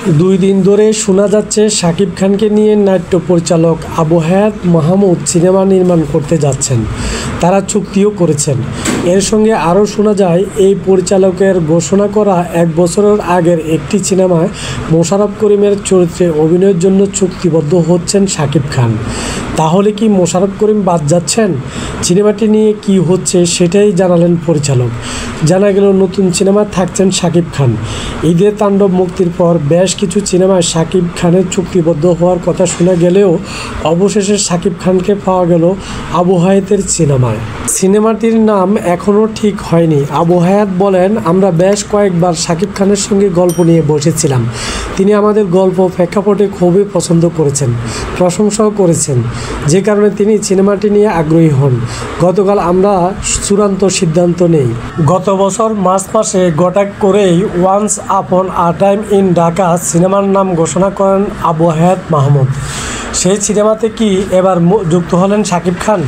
দুই দিন ধরে শোনা যাচ্ছে শাকিব খানকে নিয়ে নাট্য পরিচালক আবু হায়াত মাহমুদ সিনেমা নির্মাণ করতে যাচ্ছেন। তারা চুক্তিও করেছেন। এর সঙ্গে আরও শোনা যায় এই পরিচালকের ঘোষণা করা 1 বছরের আগের একটি সিনেমায় মোশাররফ করিমের চরিত্রে অভিনয়ের জন্য চুক্তিবদ্ধ হচ্ছেন শাকিব খান। তাহলে কি মোশাররফ করিম বাদ যাচ্ছেন? সিনেমাটি নিয়ে কি হচ্ছে সেটাই জানালেন পরিচালক। জানা গেল নতুন সিনেমায় থাকছেন শাকিব খান। ঈদে তাণ্ডব মুক্তির পর বেশ কিছু সিনেমায় শাকিব খানের চুক্তিবদ্ধ হওয়ার কথা শোনা গেলেও অবশেষে শাকিব খানকে পাওয়া গেল আবু হায়াতের সিনেমায়। সিনেমাটির নাম এখনও ঠিক হয়নি। আবু হায়াত বলেন, আমরা বেশ কয়েকবার শাকিব খানের সঙ্গে গল্প নিয়ে বসেছিলাম। তিনি আমাদের গল্প প্রেক্ষাপটে খুবই পছন্দ করেছেন, প্রশংসাও করেছেন, যে কারণে তিনি সিনেমাটি নিয়ে আগ্রহী হন। গতকাল আমরা চূড়ান্ত সিদ্ধান্ত নেই। গত বছর মার্চ মাসে হঠাৎ করেই once upon a time in Dhaka সিনেমার নাম ঘোষণা করেন আবু হায়াত মাহমুদ। সেই সিনেমাতে কি এবার যুক্ত হলেন শাকিব খান?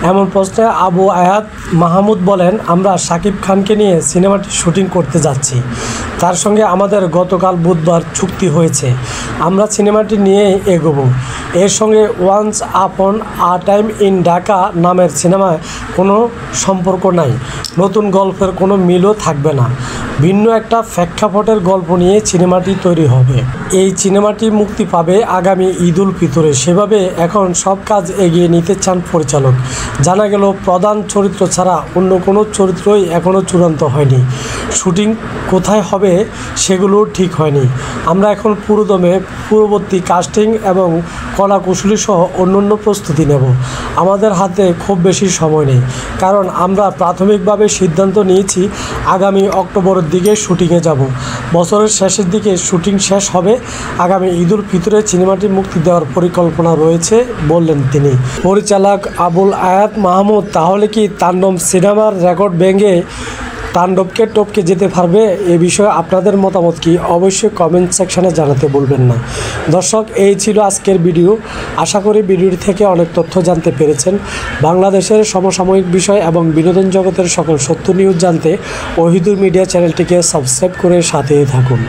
এমন প্রশ্নে আবু হায়াত মাহমুদ বলেন, আমরা শাকিব খানকে নিয়ে সিনেমাটি শুটিং করতে যাচ্ছি। তার সঙ্গে আমাদের গতকাল বুধবার চুক্তি হয়েছে। আমরা সিনেমাটি নিয়ে এগোবো। এর সঙ্গে once upon a time in Dhaka নামের সিনেমায় কোনো সম্পর্ক নাই। নতুন গল্পের কোনো মিলও থাকবে না। ভিন্ন একটা প্রেক্ষাপটের গল্প নিয়ে সিনেমাটি তৈরি হবে। এই সিনেমাটি মুক্তি পাবে আগামী ঈদ উল ফিতরে। সেভাবে এখন সব কাজ এগিয়ে নিতে চান পরিচালক। জানা গেল প্রধান চরিত্র ছাড়া অন্য কোনো চরিত্রই এখনও চূড়ান্ত হয়নি। শুটিং কোথায় হবে সেগুলো ঠিক হয়নি। আমরা এখন পুরোদমে পূর্ববর্তী কাস্টিং এবং কলাকুশলী সহ অন্যান্য প্রস্তুতি নেব। আমাদের হাতে খুব বেশি সময় নেই, কারণ আমরা প্রাথমিকভাবে সিদ্ধান্ত নিয়েছি আগামী অক্টোবরের দিকে শুটিংয়ে যাব। বছরের শেষের দিকে শুটিং শেষ হবে। আগামী ঈদ উল ফিতরে সিনেমাটি মুক্তি দেওয়ার পরিকল্পনা রয়েছে বললেন তিনি। পরিচালক আবুল হায়াত মাহমুদ তাহলে কি তাণ্ডব সিনেমার রেকর্ড ভেঙে তাণ্ডবকে টপকে যেতে পারবে? এ বিষয়ে আপনাদের মতামত কি অবশ্যই কমেন্ট সেকশানে জানাতে ভুলবেন না। দর্শক, এই ছিল আজকের ভিডিও। আশা করি ভিডিওটি থেকে অনেক তথ্য জানতে পেরেছেন। বাংলাদেশের সমসাময়িক বিষয় এবং বিনোদন জগতের সকল সত্য নিউজ জানতে ওহিদুর মিডিয়া চ্যানেলটিকে সাবস্ক্রাইব করে সাথে থাকুন।